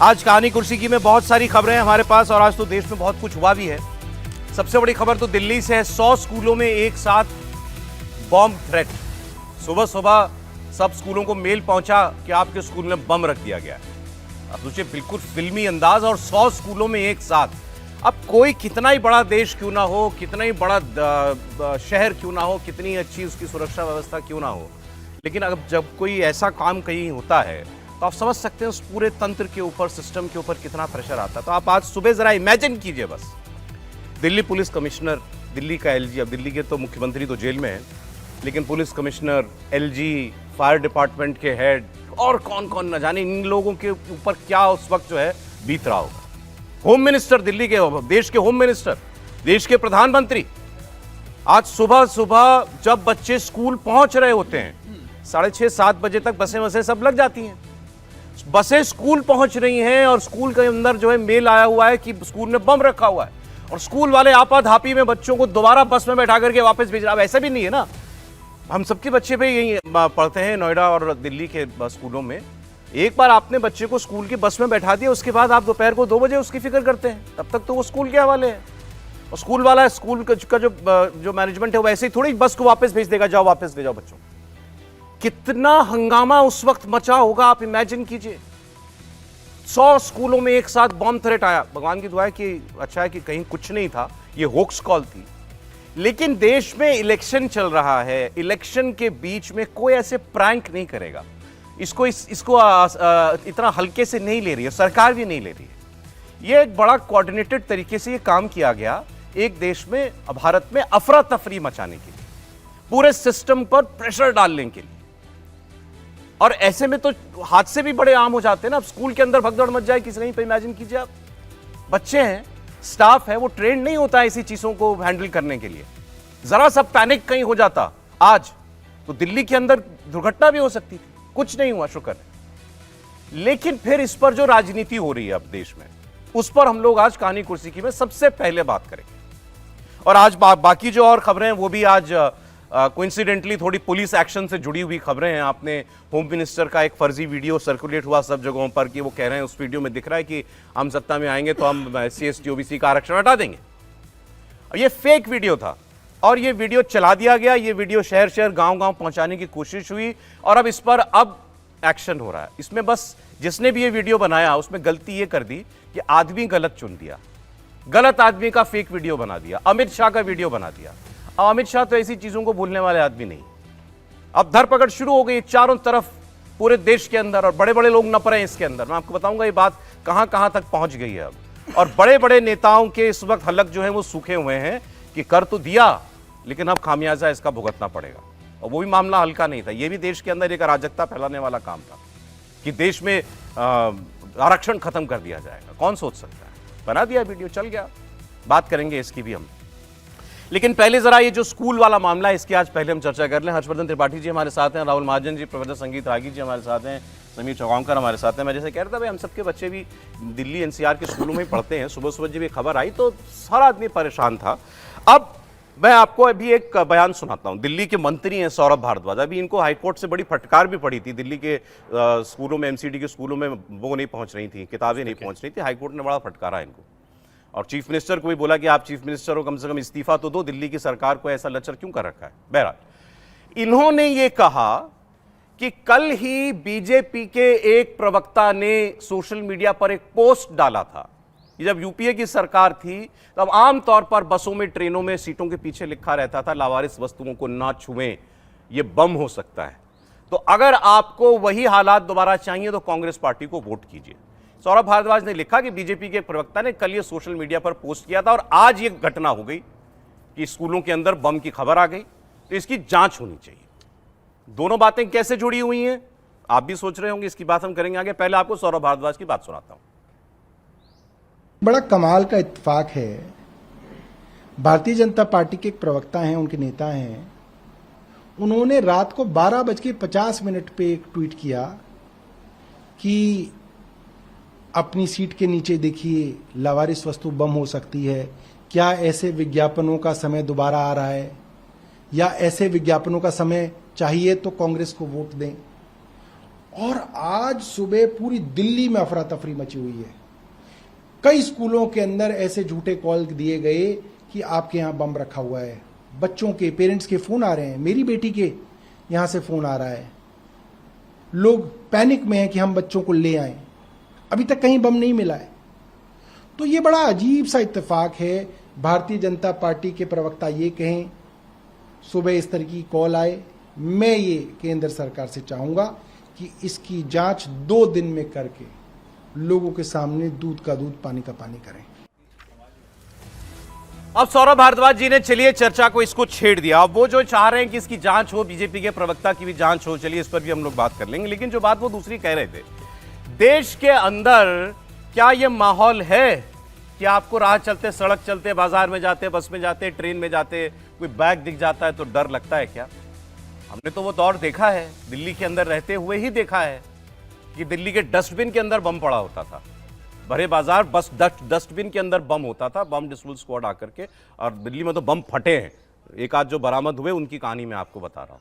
आज कहानी कुर्सी की में बहुत सारी खबरें हैं हमारे पास और आज तो देश में बहुत कुछ हुआ भी है। सबसे बड़ी खबर तो दिल्ली से है। 100 स्कूलों में एक साथ बॉम्ब थ्रेट। सुबह सुबह सब स्कूलों को मेल पहुंचा कि आपके स्कूल में बम रख दिया गया है। अब सोचिए, बिल्कुल फिल्मी अंदाज और 100 स्कूलों में एक साथ। अब कोई कितना ही बड़ा देश क्यों ना हो, कितना ही बड़ा शहर क्यों ना हो, कितनी अच्छी उसकी सुरक्षा व्यवस्था क्यों ना हो, लेकिन अब जब कोई ऐसा काम कहीं होता है तो आप समझ सकते हैं उस पूरे तंत्र के ऊपर, सिस्टम के ऊपर कितना प्रेशर आता है। तो आप आज सुबह जरा इमेजिन कीजिए, बस दिल्ली पुलिस कमिश्नर, दिल्ली का एलजी, अब दिल्ली के तो मुख्यमंत्री तो जेल में है, लेकिन police commissioner, LG, fire department के हेड और कौन कौन न जाने, इन लोगों के ऊपर क्या उस वक्त जो है बीत रहा होगा। होम मिनिस्टर, दिल्ली के, देश के होम मिनिस्टर, देश के प्रधानमंत्री, आज सुबह सुबह जब बच्चे स्कूल पहुंच रहे होते हैं, 6:30-7 बजे तक बसें सब लग जाती हैं, बसें स्कूल पहुंच रही हैं और स्कूल के अंदर जो है मेल आया हुआ है कि स्कूल में बम रखा हुआ है और स्कूल वाले आपाधापी में बच्चों को दोबारा बस में बैठा करके वापस भेज रहा है। ऐसा भी नहीं है ना, हम सबके बच्चे भी यही पढ़ते हैं नोएडा और दिल्ली के स्कूलों में। एक बार आपने बच्चे को स्कूल की बस में बैठा दिया, उसके बाद आप दोपहर को 2 बजे उसकी फिक्र करते हैं, तब तक तो वो स्कूल के हवाले है। और स्कूल वाला, स्कूल का जो मैनेजमेंट है वो ऐसे ही थोड़ी बस को वापस भेज देगा, जाओ वापस ले जाओ बच्चों। कितना हंगामा उस वक्त मचा होगा, आप इमेजिन कीजिए। 100 स्कूलों में एक साथ बॉम्ब थ्रेट आया। भगवान की दुआ है कि अच्छा है कि कहीं कुछ नहीं था, ये होक्स कॉल थी। लेकिन देश में इलेक्शन चल रहा है, इलेक्शन के बीच में कोई ऐसे प्रैंक नहीं करेगा। इसको इतना हल्के से नहीं ले रही है, सरकार भी नहीं ले रही है। ये एक बड़ा कोऑर्डिनेटेड तरीके से ये काम किया गया एक देश में, भारत में अफरा तफरी मचाने के लिए, पूरे सिस्टम पर प्रेशर डालने के लिए। और ऐसे में तो हादसे भी बड़े आम हो जाते हैं ना। अब स्कूल के अंदर भगदड़ मच जाए किसी कहीं पे, इमेजिन कीजिए आप, बच्चे हैं, स्टाफ है, वो ट्रेन नहीं होता है ऐसी चीजों को हैंडल करने के लिए। जरा सा पैनिक कहीं हो जाता आज तो दिल्ली के अंदर दुर्घटना भी हो सकती थी। कुछ नहीं हुआ, शुक्र है। लेकिन फिर इस पर जो राजनीति हो रही है अब देश में, उस पर हम लोग आज कहानी कुर्सी की में सबसे पहले बात करेंगे। और आज बाकी जो और खबरें हैं वो भी आज कोइंसिडेंटली थोड़ी पुलिस एक्शन से जुड़ी हुई खबरें हैं। आपने होम मिनिस्टर का एक फर्जी वीडियो सर्कुलेट हुआ सब जगहों पर कि वो कह रहे हैं, उस वीडियो में दिख रहा है कि हम सत्ता में आएंगे तो हम SC ST OBC का आरक्षण हटा देंगे। ये फेक वीडियो था और ये वीडियो चला दिया गया। ये वीडियो शहर शहर गांव गांव पहुंचाने की कोशिश हुई और अब इस पर एक्शन हो रहा है। इसमें बस जिसने भी ये वीडियो बनाया उसमें गलती ये कर दी कि आदमी गलत चुन दिया, गलत आदमी का फेक वीडियो बना दिया, अमित शाह का वीडियो बना दिया। अमित शाह तो ऐसी चीजों को भूलने वाले आदमी नहीं। अब धरपकड़ शुरू हो गई चारों तरफ पूरे देश के अंदर और बड़े बड़े लोग नप रहे हैं इसके अंदर। मैं आपको बताऊंगा ये बात कहां कहां तक पहुंच गई है अब। और बड़े बड़े नेताओं के इस वक्त हलक जो है वो सूखे हुए हैं कि कर तो दिया लेकिन अब खामियाजा इसका भुगतना पड़ेगा। और वो भी मामला हल्का नहीं था, ये भी देश के अंदर एक अराजकता फैलाने वाला काम था कि देश में आरक्षण खत्म कर दिया जाएगा। कौन सोच सकता है। बना दिया वीडियो, चल गया। बात करेंगे इसकी भी हम, लेकिन पहले जरा ये जो स्कूल वाला मामला है इसकी आज पहले हम चर्चा कर लें। हर्षवर्धन त्रिपाठी जी हमारे साथ हैं, राहुल महाजन जी, प्रोफेसर संगीत रागी जी हमारे साथ हैं, समीर चौगांवकर हमारे साथ हैं। मैं जैसे कह रहा था भाई, हम सबके बच्चे भी दिल्ली NCR के स्कूलों में ही पढ़ते हैं। सुबह सुबह जब ये खबर आई तो सारा आदमी परेशान था। अब मैं आपको अभी एक बयान सुनाता हूं। दिल्ली के मंत्री हैं सौरभ भारद्वाज, अभी इनको हाईकोर्ट से बड़ी फटकार भी पड़ी थी। दिल्ली के स्कूलों में, MCD के स्कूलों में वो नहीं पहुंच रही थी, किताबें नहीं पहुंच रही थी। हाईकोर्ट ने बड़ा फटकारा इनको और चीफ मिनिस्टर को भी बोला कि आप चीफ मिनिस्टर हो, कम से कम इस्तीफा तो दो, दिल्ली की सरकार को ऐसा लचर क्यों कर रखा है। बहरहाल इन्होंने ये कहा कि कल ही बीजेपी के एक प्रवक्ता ने सोशल मीडिया पर एक पोस्ट डाला था। जब UPA की सरकार थी तब आमतौर पर बसों में, ट्रेनों में सीटों के पीछे लिखा रहता था लावारिस वस्तुओं को ना छुएं, ये बम हो सकता है। तो अगर आपको वही हालात दोबारा चाहिए तो कांग्रेस पार्टी को वोट कीजिए। सौरभ भारद्वाज ने लिखा कि बीजेपी के प्रवक्ता ने कल ये सोशल मीडिया पर पोस्ट किया था और आज ये घटना हो गई कि स्कूलों के अंदर बम की खबर आ गई, तो इसकी जांच होनी चाहिए। दोनों बातें कैसे जुड़ी हुई हैं आप भी सोच रहे होंगे, इसकी बात हम करेंगे आगे। पहले आपको सौरभ भारद्वाज की बात सुनाता हूं। बड़ा कमाल का इत्तेफाक है, भारतीय जनता पार्टी के एक प्रवक्ता हैं, उनके नेता हैं, उन्होंने रात को 12:50 पे एक ट्वीट किया कि अपनी सीट के नीचे देखिए लावारिस वस्तु बम हो सकती है। क्या ऐसे विज्ञापनों का समय दोबारा आ रहा है या ऐसे विज्ञापनों का समय चाहिए तो कांग्रेस को वोट दें। और आज सुबह पूरी दिल्ली में अफरा तफरी मची हुई है। कई स्कूलों के अंदर ऐसे झूठे कॉल दिए गए कि आपके यहां बम रखा हुआ है। बच्चों के पेरेंट्स के फोन आ रहे हैं, मेरी बेटी के यहां से फोन आ रहा है। लोग पैनिक में हैं कि हम बच्चों को ले आएं, अभी तक कहीं बम नहीं मिला है। तो ये बड़ा अजीब सा इत्तेफाक है। भारतीय जनता पार्टी के प्रवक्ता ये कहें सुबह इस तरह की कॉल आए, मैं ये केंद्र सरकार से चाहूंगा कि इसकी जांच 2 दिन में करके लोगों के सामने दूध का दूध पानी का पानी करें। अब सौरभ भारद्वाज जी ने चलिए चर्चा को इसको छेड़ दिया। अब वो जो चाह रहे हैं कि इसकी जांच हो, बीजेपी के प्रवक्ता की भी जांच हो, चलिए इस पर भी हम लोग बात कर लेंगे। लेकिन जो बात वो दूसरी कह रहे थे, देश के अंदर क्या ये माहौल है कि आपको राह चलते, सड़क चलते, बाजार में जाते, बस में जाते, ट्रेन में जाते, कोई बैग दिख जाता है तो डर लगता है क्या? हमने तो वो दौर देखा है, दिल्ली के अंदर रहते हुए ही देखा है कि दिल्ली के डस्टबिन के अंदर बम पड़ा होता था। भरे बाजार बस डस्टबिन के अंदर बम होता था, बम डिस्पोजल स्क्वाड आकर के, और दिल्ली में तो बम फटे हैं। एक आध जो बरामद हुए उनकी कहानी मैं आपको बता रहा हूं।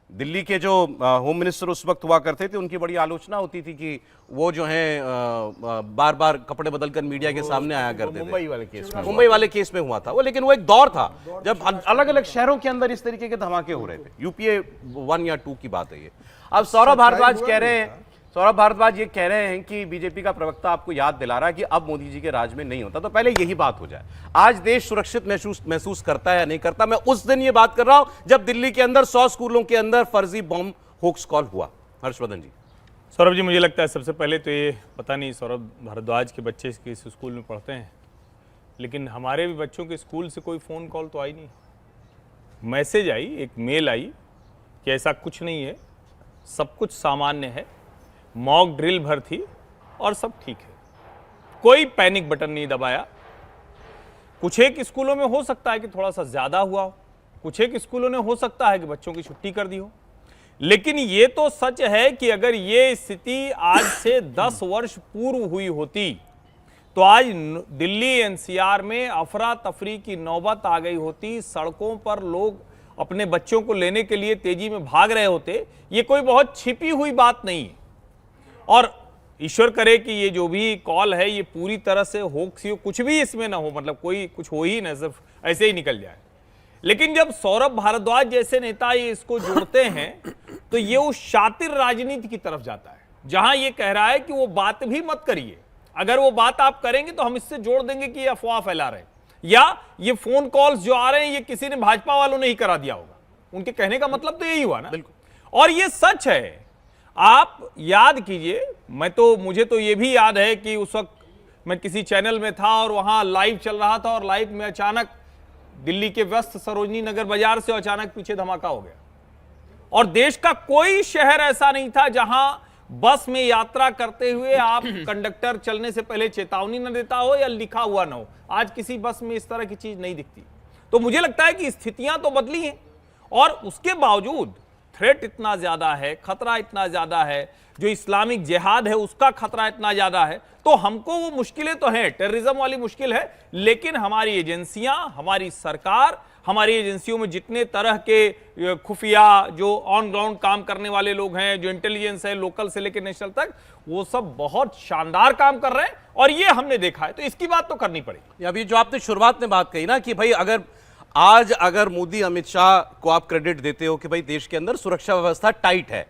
दिल्ली के जो होम मिनिस्टर उस वक्त हुआ करते थे, उनकी बड़ी आलोचना होती थी कि वो जो है बार बार कपड़े बदलकर मीडिया के सामने आया करते थे। मुंबई वाले केस में हुआ था वो, लेकिन वो एक दौर था जब अलग अलग शहरों के अंदर इस तरीके के धमाके हो रहे थे। यूपीए 1 या 2 की बात है ये। अब सौरभ भारद्वाज ये कह रहे हैं कि बीजेपी का प्रवक्ता आपको याद दिला रहा है कि अब मोदी जी के राज में नहीं होता। तो पहले यही बात हो जाए, आज देश सुरक्षित महसूस करता है या नहीं करता? मैं उस दिन ये बात कर रहा हूं जब दिल्ली के अंदर 100 स्कूलों के अंदर फर्जी बम होक्स कॉल हुआ। हर्षवर्धन जी। सौरभ जी, मुझे लगता है सबसे पहले तो ये पता नहीं सौरभ भारद्वाज के बच्चे किस स्कूल में पढ़ते हैं, लेकिन हमारे भी बच्चों के स्कूल से कोई फ़ोन कॉल तो आई नहीं। मैसेज आई, एक मेल आई कि ऐसा कुछ नहीं है, सब कुछ सामान्य है, मॉक ड्रिल भर थी और सब ठीक है। कोई पैनिक बटन नहीं दबाया। कुछ एक स्कूलों में हो सकता है कि थोड़ा सा ज़्यादा हुआ हो, कुछ एक स्कूलों ने हो सकता है कि बच्चों की छुट्टी कर दी हो, लेकिन ये तो सच है कि अगर ये स्थिति आज से 10 वर्ष पूर्व हुई होती तो आज दिल्ली एनसीआर में अफरा तफरी की नौबत आ गई होती। सड़कों पर लोग अपने बच्चों को लेने के लिए तेजी में भाग रहे होते। ये कोई बहुत छिपी हुई बात नहीं है, और ईश्वर करे कि ये जो भी कॉल है ये पूरी तरह से होक्स हो, कुछ भी इसमें ना हो, मतलब कोई कुछ हो ही ना, सिर्फ ऐसे ही निकल जाए। लेकिन जब सौरभ भारद्वाज जैसे नेता ये इसको जोड़ते हैं तो ये उस शातिर राजनीति की तरफ जाता है, जहां ये कह रहा है कि वो बात भी मत करिए, अगर वो बात आप करेंगे तो हम इससे जोड़ देंगे कि ये अफवाह फैला रहे हैं, या ये फोन कॉल्स जो आ रहे हैं ये किसी ने भाजपा वालों ने ही करा दिया होगा। उनके कहने का मतलब तो यही हुआ ना। बिल्कुल। और ये सच है। आप याद कीजिए, मुझे तो ये भी याद है कि उस वक्त मैं किसी चैनल में था और वहां लाइव चल रहा था, और लाइव में अचानक दिल्ली के व्यस्त सरोजनी नगर बाजार से अचानक पीछे धमाका हो गया, और देश का कोई शहर ऐसा नहीं था जहां बस में यात्रा करते हुए आप कंडक्टर चलने से पहले चेतावनी न देता हो या लिखा हुआ न हो। आज किसी बस में इस तरह की चीज नहीं दिखती। तो मुझे लगता है कि स्थितियां तो बदली हैं, और उसके बावजूद थ्रेट इतना ज्यादा है, खतरा इतना ज्यादा है, जो इस्लामिक जिहाद है उसका खतरा इतना ज्यादा है। तो हमको वो मुश्किलें तो हैं, टेररिज्म वाली मुश्किल है, लेकिन हमारी एजेंसियां, हमारी सरकार, हमारी एजेंसियों में जितने तरह के खुफिया जो ऑन ग्राउंड काम करने वाले लोग हैं, जो इंटेलिजेंस है लोकल से लेकर नेशनल तक, वो सब बहुत शानदार काम कर रहे हैं, और ये हमने देखा है। तो इसकी बात तो करनी पड़ेगी। अभी जो आपने शुरुआत में बात कही ना कि भाई अगर मोदी अमित शाह को आप क्रेडिट देते हो कि भाई देश के अंदर सुरक्षा व्यवस्था टाइट है,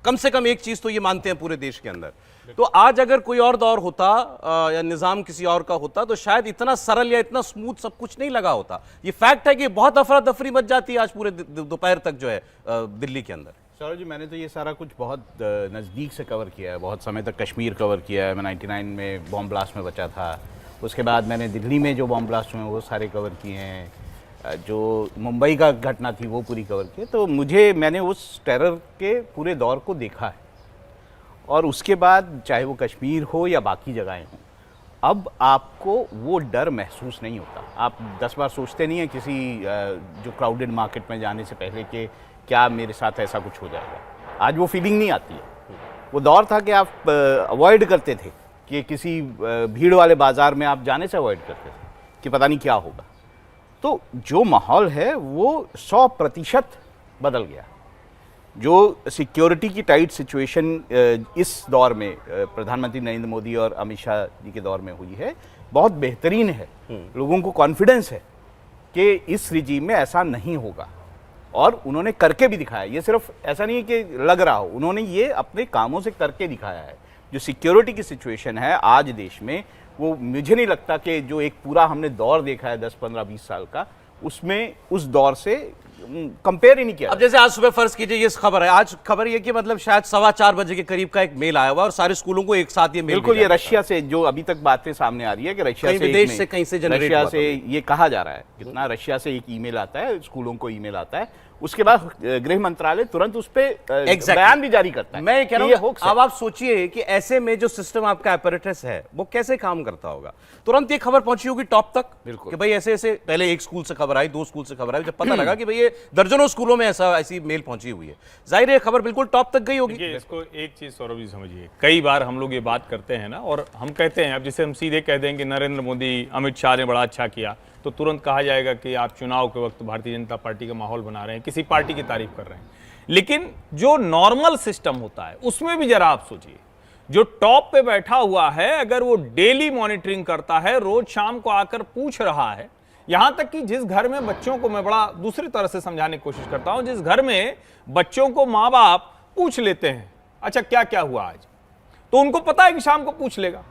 कम से कम एक चीज तो ये मानते हैं पूरे देश के अंदर, तो आज अगर कोई और दौर होता या निजाम किसी और का होता तो शायद इतना सरल या इतना स्मूथ सब कुछ नहीं लगा होता। ये फैक्ट है कि बहुत अफरा तफरी मच जाती है आज पूरे दोपहर तक जो है दिल्ली के अंदर। सौरभ जी, मैंने तो ये सारा कुछ बहुत नज़दीक से कवर किया है, बहुत समय तक कश्मीर कवर किया है। मैं 99 में बॉम्ब ब्लास्ट में बचा था, उसके बाद मैंने दिल्ली में जो बॉम्ब ब्लास्ट हुए वो सारे कवर किए हैं, जो मुंबई का घटना थी वो पूरी कवर की। तो मैंने उस टेरर के पूरे दौर को देखा है, और उसके बाद चाहे वो कश्मीर हो या बाकी जगहें हों, अब आपको वो डर महसूस नहीं होता। आप 10 बार सोचते नहीं हैं किसी जो क्राउडेड मार्केट में जाने से पहले कि क्या मेरे साथ ऐसा कुछ हो जाएगा। आज वो फीलिंग नहीं आती है। वो दौर था कि आप अवॉइड करते थे, कि किसी भीड़ वाले बाज़ार में आप जाने से अवॉइड करते थे कि पता नहीं क्या होगा। तो जो माहौल है वो 100% बदल गया। जो सिक्योरिटी की टाइट सिचुएशन इस दौर में प्रधानमंत्री नरेंद्र मोदी और अमित शाह जी के दौर में हुई है, बहुत बेहतरीन है। लोगों को कॉन्फिडेंस है कि इस रिजीम में ऐसा नहीं होगा, और उन्होंने करके भी दिखाया। ये सिर्फ ऐसा नहीं है कि लग रहा हो, उन्होंने ये अपने कामों से करके दिखाया है। जो सिक्योरिटी की सिचुएशन है आज देश में, वो मुझे नहीं लगता कि जो एक पूरा हमने दौर देखा है 10, 15, 20 साल का, उसमें उस दौर से कंपेयर ही नहीं किया। अब जैसे आज सुबह फर्ज कीजिए ये खबर है, आज खबर ये कि मतलब शायद 4:15 बजे के करीब का एक मेल आया हुआ और सारे स्कूलों को एक साथ ये मेल बिल्कुल, ये रशिया से जो अभी तक बातें सामने आ रही है कि रशिया कहीं से विदेश से कहीं से जनरेट रशिया हुआ से ये कहा जा रहा है, कितना रशिया से एक ईमेल आता है, स्कूलों को ईमेल आता है, उसके बाद गृह मंत्रालय तुरंत उस पे बयान भी जारी करता है। मैं कह रहा हूं, होगा अब आप सोचिए कि ऐसे में जो सिस्टम आपका apparatus है वो कैसे काम करता होगा। तुरंत ये खबर पहुंची होगी टॉप तक बिल्कुल। कि भाई ऐसे ऐसे, पहले एक स्कूल से खबर आई, 2 स्कूल से खबर आई, जब पता लगा कि भाई ये दर्जनों स्कूलों में ऐसी मेल पहुंची हुई है, जाहिर है खबर बिल्कुल टॉप तक गई होगी। देखिए, इसको एक चीज सौरभ जी समझिए, कई बार हम लोग ये बात करते हैं ना, और हम कहते हैं, अब जैसे हम सीधे कह देंगे नरेंद्र मोदी, अमित शाह ने बड़ा अच्छा किया, तो तुरंत कहा जाएगा कि आप चुनाव के वक्त भारतीय जनता पार्टी का माहौल बना रहे हैं, किसी पार्टी की तारीफ कर रहे हैं। लेकिन जो नॉर्मल सिस्टम होता है उसमें भी जरा आप सोचिए, जो टॉप पे बैठा हुआ है, अगर वो डेली मॉनिटरिंग करता है, रोज शाम को आकर पूछ रहा है, यहां तक कि जिस घर में बच्चों को, मैं बड़ा दूसरी तरह से समझाने की कोशिश करता हूं, जिस घर में बच्चों को माँ बाप पूछ लेते हैं अच्छा क्या क्या हुआ आज, तो उनको पता है कि शाम को पूछ लेगा,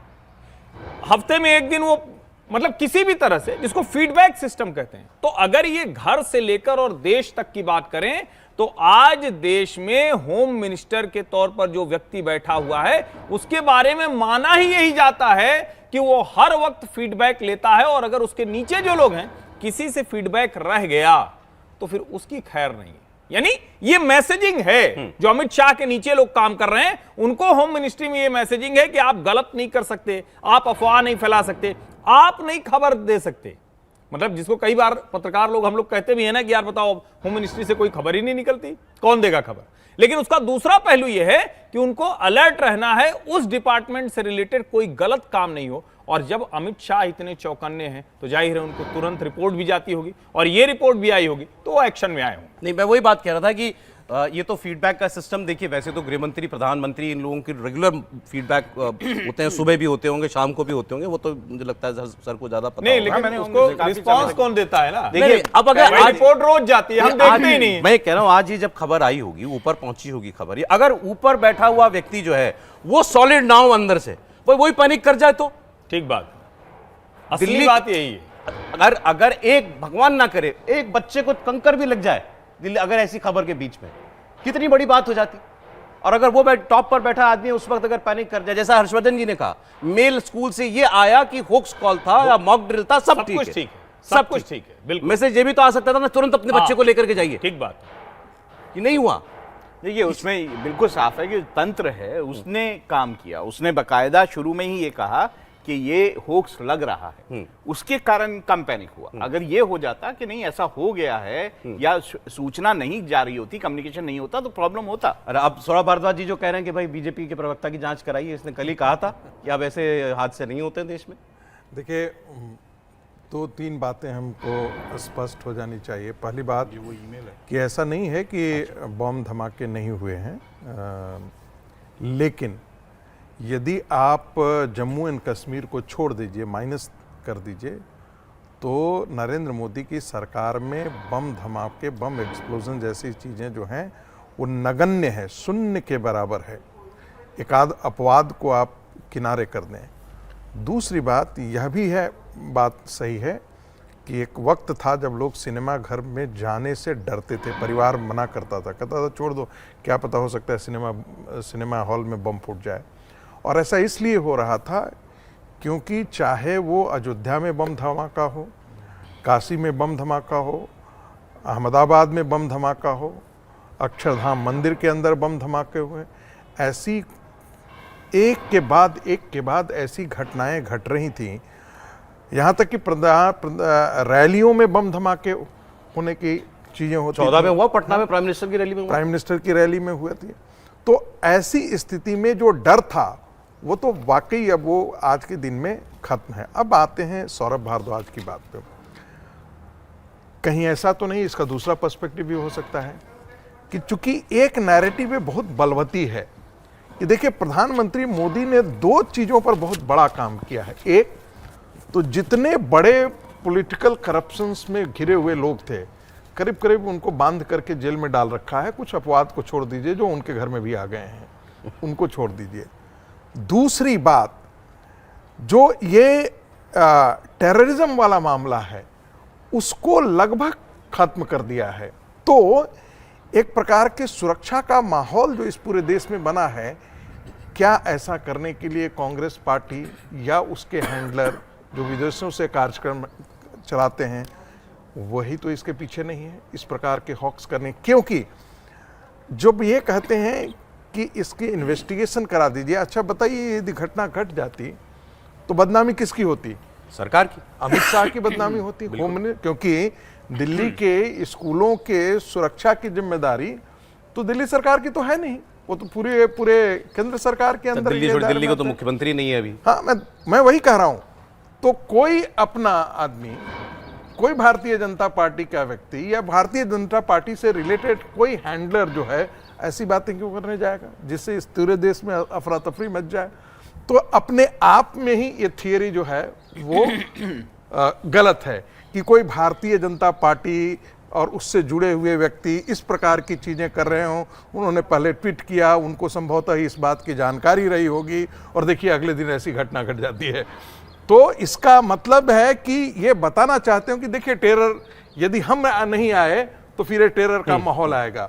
हफ्ते में एक दिन वो, मतलब किसी भी तरह से, जिसको फीडबैक सिस्टम कहते हैं। तो अगर ये घर से लेकर और देश तक की बात करें, तो आज देश में होम मिनिस्टर के तौर पर जो व्यक्ति बैठा हुआ है, उसके बारे में माना ही यही जाता है कि वो हर वक्त फीडबैक लेता है, और अगर उसके नीचे जो लोग हैं, किसी से फीडबैक रह गया तो फिर उसकी खैर नहीं है। यानी ये मैसेजिंग है, जो अमित शाह के नीचे लोग काम कर रहे हैं, उनको होम मिनिस्ट्री में ये मैसेजिंग है कि आप गलत नहीं कर सकते, आप अफवाह नहीं फैला सकते, आप नहीं खबर दे सकते। मतलब जिसको कई बार पत्रकार लोग, हम लोग कहते भी है ना कि यार बताओ, होम मिनिस्ट्री से कोई खबर ही नहीं निकलती, कौन देगा खबर। लेकिन उसका दूसरा पहलू यह है कि उनको अलर्ट रहना है, उस डिपार्टमेंट से रिलेटेड कोई गलत काम नहीं हो। और जब अमित शाह इतने चौकन्ने हैं, तो जाहिर है उनको तुरंत रिपोर्ट भी जाती होगी, और ये रिपोर्ट भी आई होगी, तो वो एक्शन में आए होंगे। नहीं, मैं वही बात कह रहा था कि ये तो फीडबैक का सिस्टम देखिए, वैसे तो गृह मंत्री, प्रधानमंत्री, इन लोगों की रेगुलर फीडबैक होते हैं, सुबह भी होते होंगे, शाम को भी होते होंगे, वो तो मुझे लगता है सर को ज्यादा पता नहीं, होगा। लेकिन उसको रिस्पांस कौन देता है ना। देखिए, अब अगर आज रिपोर्ट रोज जाती है, हम देखते ही नहीं। मैं कह रहा हूं, आज ये जब खबर आई होगी, ऊपर पहुंची होगी खबर, अगर ऊपर बैठा हुआ व्यक्ति जो है वो सॉलिड ना हो अंदर से, वही पैनिक कर जाए तो ठीक बात, असली बात यही है। अगर एक, भगवान ना करे, एक बच्चे को कंकर भी लग जाए दिल्ली, अगर ऐसी खबर के बीच में, कितनी बड़ी बात हो जाती। और अगर वो टॉप पर बैठा आदमी उस वक्त अगर पैनिक कर जाए, जैसा हर्षवर्धन जी ने कहा, मेल स्कूल से ये आया कि होक्स कॉल था या मॉक ड्रिल था, सब ठीक है, सब कुछ ठीक है, बिल्कुल। मैसेज ये भी तो आ सकता था ना, तुरंत अपने बच्चे को लेकर के जाइए, ठीक बात कि नहीं हुआ। देखिए, उसमें बिल्कुल साफ है कि तंत्र है, उसने काम किया, उसने बकायदा शुरू में ही ये कहा कि ये होक्स लग रहा है, उसके कारण कम पैनिक हुआ। अगर ये हो जाता कि नहीं ऐसा हो गया है, या सूचना नहीं जा रही होती, कम्युनिकेशन नहीं होता, तो प्रॉब्लम होता। अरे अब सौरभ भारद्वाज जी जो कह रहे हैं कि भाई बीजेपी के प्रवक्ता की जांच कराइए, इसने कल ही कहा था कि अब ऐसे हादसे नहीं होते देश में। देखिए, 2-3 बातें हमको स्पष्ट हो जानी चाहिए। पहली बात कि ऐसा नहीं है कि बम धमाके नहीं हुए हैं, लेकिन यदि आप जम्मू एंड कश्मीर को छोड़ दीजिए, माइनस कर दीजिए, तो नरेंद्र मोदी की सरकार में बम धमाके, बम एक्सप्लोजन जैसी चीज़ें जो हैं वो नगण्य है, शून्य के बराबर है। एक आध अपवाद को आप किनारे कर दें। दूसरी बात यह भी है, बात सही है कि एक वक्त था जब लोग सिनेमा घर में जाने से डरते थे, परिवार मना करता था, कहता था छोड़ दो, क्या पता हो सकता है सिनेमा हॉल में बम फूट जाए। और ऐसा इसलिए हो रहा था क्योंकि चाहे वो अयोध्या में बम धमाका हो, काशी में बम धमाका हो, अहमदाबाद में बम धमाका हो, अक्षरधाम मंदिर के अंदर बम धमाके हुए, ऐसी एक के बाद ऐसी घटनाएं घट रही थीं। यहाँ तक कि रैलियों में बम धमाके होने की चीज़ें होती, 14 में हुआ पटना में, प्राइम मिनिस्टर की रैली में हुआ, प्राइम मिनिस्टर की रैली में हुए थे। तो ऐसी स्थिति में जो डर था वो तो वाकई अब वो आज के दिन में खत्म है। अब आते हैं सौरभ भारद्वाज की बात पे। कहीं ऐसा तो नहीं, इसका दूसरा पर्सपेक्टिव भी हो सकता है कि चूंकि एक नैरेटिव में बहुत बलवती है। ये देखिए, प्रधानमंत्री मोदी ने दो चीजों पर बहुत बड़ा काम किया है। एक तो जितने बड़े पॉलिटिकल करप्शंस में घिरे हुए लोग थे, करीब करीब उनको बांध करके जेल में डाल रखा है। कुछ अपवाद को छोड़ दीजिए जो उनके घर में भी आ गए हैं, उनको छोड़ दीजिए। दूसरी बात, जो ये टेररिज्म वाला मामला है उसको लगभग खत्म कर दिया है। तो एक प्रकार के सुरक्षा का माहौल जो इस पूरे देश में बना है, क्या ऐसा करने के लिए कांग्रेस पार्टी या उसके हैंडलर जो विदेशों से कार्यक्रम चलाते हैं वही तो इसके पीछे नहीं है, इस प्रकार के हॉक्स करने? क्योंकि जब ये कहते हैं कि इसकी इन्वेस्टिगेशन करा दीजिए, अच्छा बताइए यदि घटना घट जाती तो बदनामी किसकी होती? सरकार की, अमित शाह की बदनामी होती, क्योंकि दिल्ली के स्कूलों के सुरक्षा की जिम्मेदारी तो दिल्ली सरकार की तो है नहीं, वो तो पूरे केंद्र सरकार के अंदर। दिल्ली को तो मुख्यमंत्री नहीं है अभी। हाँ, मैं वही कह रहा हूं। तो कोई अपना आदमी, कोई भारतीय जनता पार्टी का व्यक्ति या भारतीय जनता पार्टी से रिलेटेड कोई हैंडलर जो है ऐसी बातें क्यों करने जाएगा जिससे इस पूरे देश में अफरा तफरी मच जाए? तो अपने आप में ही ये थियरी जो है वो गलत है कि कोई भारतीय जनता पार्टी और उससे जुड़े हुए व्यक्ति इस प्रकार की चीजें कर रहे हों। उन्होंने पहले ट्वीट किया, उनको संभवतः ही इस बात की जानकारी रही होगी और देखिए अगले दिन ऐसी घटना घट जाती है। तो इसका मतलब है कि ये बताना चाहते हो कि देखिए टेरर, यदि हम नहीं आए तो फिर ये टेरर का माहौल आएगा।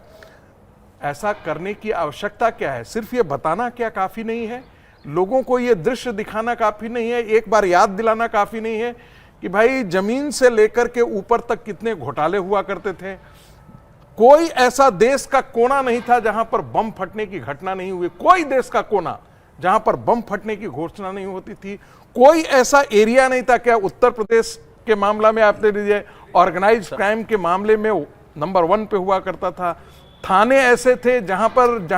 ऐसा करने की आवश्यकता क्या है? सिर्फ ये बताना क्या काफी नहीं है? लोगों को ये दृश्य दिखाना काफी नहीं है? एक बार याद दिलाना काफी नहीं है कि भाई जमीन से लेकर के ऊपर तक कितने घोटाले हुआ करते थे? कोई ऐसा देश का कोना नहीं था जहां पर बम फटने की घटना नहीं हुई। कोई देश का कोना जहां पर बम फटने की घोषणा नहीं होती थी। कोई ऐसा एरिया नहीं था। क्या उत्तर प्रदेश के मामला में आप ले लीजिए, ऑर्गेनाइज्ड क्राइम के मामले में नंबर 1 पे हुआ करता था। थाने ऐसे थे जहां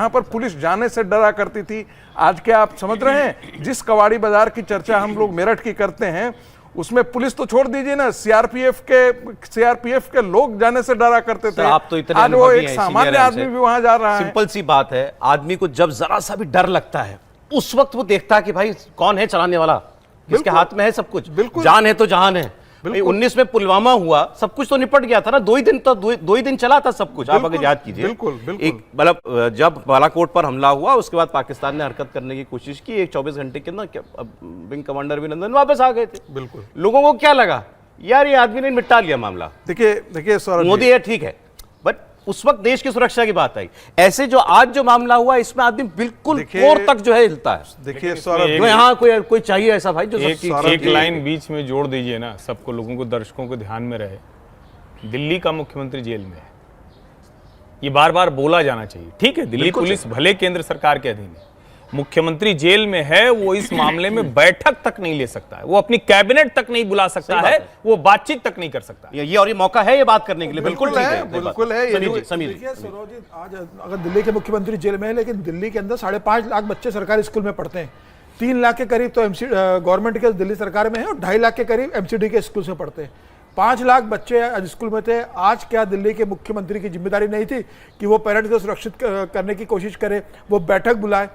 पर पुलिस जाने से डरा करती थी। आज क्या आप समझ रहे हैं? जिस कबाड़ी बाजार की चर्चा हम लोग मेरठ की करते हैं उसमें पुलिस तो छोड़ दीजिए ना, सीआरपीएफ के लोग जाने से डरा करते थे। आप तो इतने आज वो एक सामान्य आदमी भी वहां जा रहा है। सिंपल सी बात है, आदमी को जब जरा सा भी डर लगता है उस वक्त वो देखता है कि भाई कौन है चलाने वाला, जिसके हाथ में है सब कुछ। बिल्कुल, जान है तो जहान है। 19 में पुलवामा हुआ, सब कुछ तो निपट गया था ना। 2 ही दिन चला था सब कुछ। आप अगर याद कीजिए, एक मतलब जब बालाकोट पर हमला हुआ उसके बाद पाकिस्तान ने हरकत करने की कोशिश की, एक 24 घंटे के अंदर विंग कमांडर अभिनंदन वापस आ गए थे। बिल्कुल, लोगों को क्या लगा, यार ये आदमी ने निपटा लिया मामला। देखिए सौरभ, मोदी है ठीक है, बट उस वक्त देश की सुरक्षा की बात आई। ऐसे जो आज जो मामला हुआ इसमें आदमी बिल्कुल कोर तक जो है हिलता है। देखिए सौरभ, यहाँ कोई चाहिए ऐसा भाई जो एक लाइन बीच में जोड़ दीजिए ना, सबको, लोगों को, दर्शकों को ध्यान में रहे। दिल्ली का मुख्यमंत्री जेल में है, ये बार बार बोला जाना चाहिए। ठीक है, दिल्ली पुलिस भले केंद्र सरकार के अधीन है, मुख्यमंत्री जेल में है, वो इस मामले में बैठक तक नहीं ले सकता है, वो अपनी कैबिनेट तक नहीं बुला सकता है, वो बातचीत तक नहीं कर सकता। ये मौका है ये बात करने के लिए। बिल्कुल बिल्कुल है। समीर जी, आज अगर दिल्ली के मुख्यमंत्री जेल में है, लेकिन दिल्ली के अंदर 5.5 लाख बच्चे सरकारी स्कूल में पढ़ते हैं। 3 लाख के करीब तो गवर्नमेंट के दिल्ली सरकार में है और 2.5 लाख के करीब एमसीडी के स्कूल में पढ़ते हैं। 5 लाख बच्चे आज स्कूल में थे। आज क्या दिल्ली के मुख्यमंत्री की जिम्मेदारी नहीं थी कि वो पेरेंट्स को सुरक्षित करने की कोशिश करे, वो बैठक बुलाए?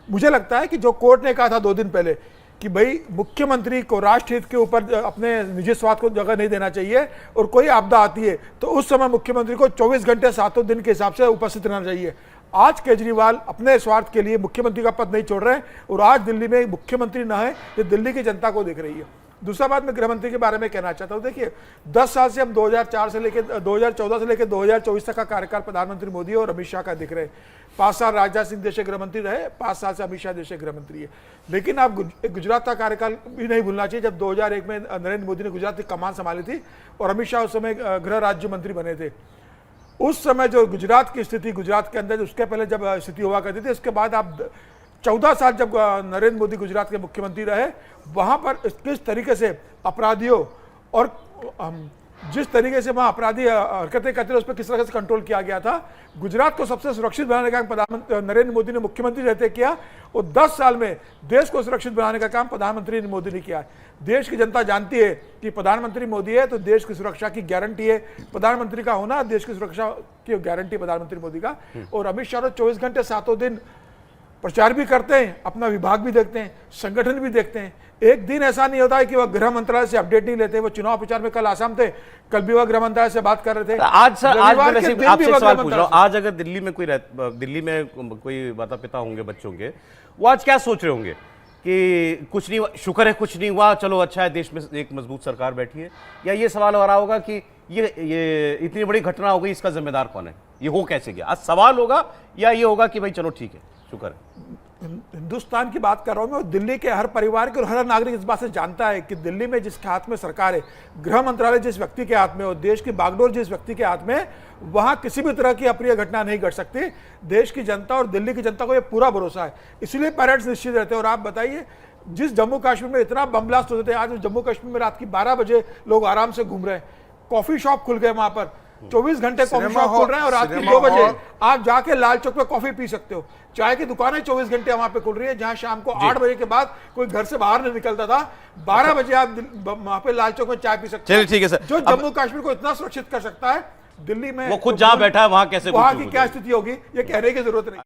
मुझे लगता है कि जो कोर्ट ने कहा था 2 दिन पहले कि भाई मुख्यमंत्री को राष्ट्र हित के ऊपर अपने निजी स्वार्थ को जगह नहीं देना चाहिए और कोई आपदा आती है तो उस समय मुख्यमंत्री को 24 घंटे 7 दिन के हिसाब से उपस्थित रहना चाहिए। आज केजरीवाल अपने स्वार्थ के लिए मुख्यमंत्री का पद नहीं छोड़ रहे हैं और आज दिल्ली में मुख्यमंत्री न है, ये दिल्ली की जनता को देख रही है। दूसरा बात मैं गृहमंत्री के बारे में कहना चाहता हूं। देखिए 10 साल से हम 2014 से लेकर 2024 तक का कार्यकाल प्रधानमंत्री मोदी और अमित शाह का दिख रहे हैं। 5 साल राजनाथ सिंह देश के गृहमंत्री रहे, 5 साल से अमित शाह देश के गृहमंत्री है। लेकिन आप गुजरात का कार्यकाल भी नहीं भूलना चाहिए, जब 2001 में नरेंद्र मोदी ने गुजरात की कमान संभाली थी और अमित शाह उस समय गृह राज्य मंत्री बने थे। उस समय जो गुजरात की स्थिति, गुजरात के अंदर उसके पहले जब स्थिति हुआ करती थी, उसके बाद आप 14 साल जब नरेंद्र मोदी गुजरात के मुख्यमंत्री रहे, वहां पर किस तरीके से अपराधियों और जिस तरीके से वहां अपराधी हरकतें करते थे उस पर किस तरह से कंट्रोल किया गया था। गुजरात को सबसे सुरक्षित बनाने का काम प्रधानमंत्री नरेंद्र मोदी ने मुख्यमंत्री रहते किया, और 10 साल में देश को सुरक्षित बनाने का काम प्रधानमंत्री मोदी ने किया। देश की जनता जानती है कि प्रधानमंत्री मोदी है तो देश की सुरक्षा की गारंटी है, प्रधानमंत्री का होना देश की सुरक्षा की गारंटी प्रधानमंत्री मोदी का। और अमित शाह 24 घंटे 7 दिन प्रचार भी करते हैं, अपना विभाग भी देखते हैं, संगठन भी देखते हैं। एक दिन ऐसा नहीं होता है कि वह गृह मंत्रालय से अपडेट नहीं लेते। वो चुनाव प्रचार में कल आसाम थे, कल भी वह गृह मंत्रालय से बात कर रहे थे। आज सर, आज मैं वैसे आपसे एक सवाल पूछ रहा हूं, आज आज अगर दिल्ली में कोई माता पिता होंगे बच्चों के, वो आज क्या सोच रहे होंगे कि कुछ नहीं हुआ, शुक्र है कुछ नहीं हुआ, चलो अच्छा है देश में एक मजबूत सरकार बैठी है, या ये सवाल हो रहा होगा कि ये इतनी बड़ी घटना हो गई, इसका जिम्मेदार कौन है, ये हो कैसे गया? आज सवाल होगा या ये होगा कि भाई चलो ठीक है शुक्र है? हिंदुस्तान की बात कर रहा हूं मैं, और दिल्ली के हर परिवार के और हर नागरिक इस बात से जानता है कि दिल्ली में जिसके हाथ में सरकार है, गृह मंत्रालय जिस व्यक्ति के हाथ में और देश की बागडोर जिस व्यक्ति के हाथ में, वहां किसी भी तरह की अप्रिय घटना नहीं घट सकती। देश की जनता और दिल्ली की जनता को यह पूरा भरोसा है, इसलिए पेरेंट्स निश्चित रहते हैं। और आप बताइए, जिस जम्मू कश्मीर में इतना बम ब्लास्ट होते थे, आज जम्मू कश्मीर में रात की 12 बजे लोग आराम से घूम रहे हैं, कॉफी शॉप खुल गए वहां पर, 24 घंटे कॉफी शॉप खुल रहे हैं, और रात की 2 बजे आप जाके लाल चौक पे कॉफी पी सकते हो। चाय की दुकानें 24 घंटे वहां पे खुल रही है, जहां शाम को 8 बजे के बाद कोई घर से बाहर नहीं निकलता था, 12 बजे आप वहां पे लाल चौक में चाय पी सकते हो। चलिए ठीक है सर। जो जम्मू कश्मीर को इतना सुरक्षित कर सकता है, दिल्ली में वो खुद जहां बैठा है वहां कैसे वहां की क्या स्थिति होगी ये कहने की जरूरत नहीं।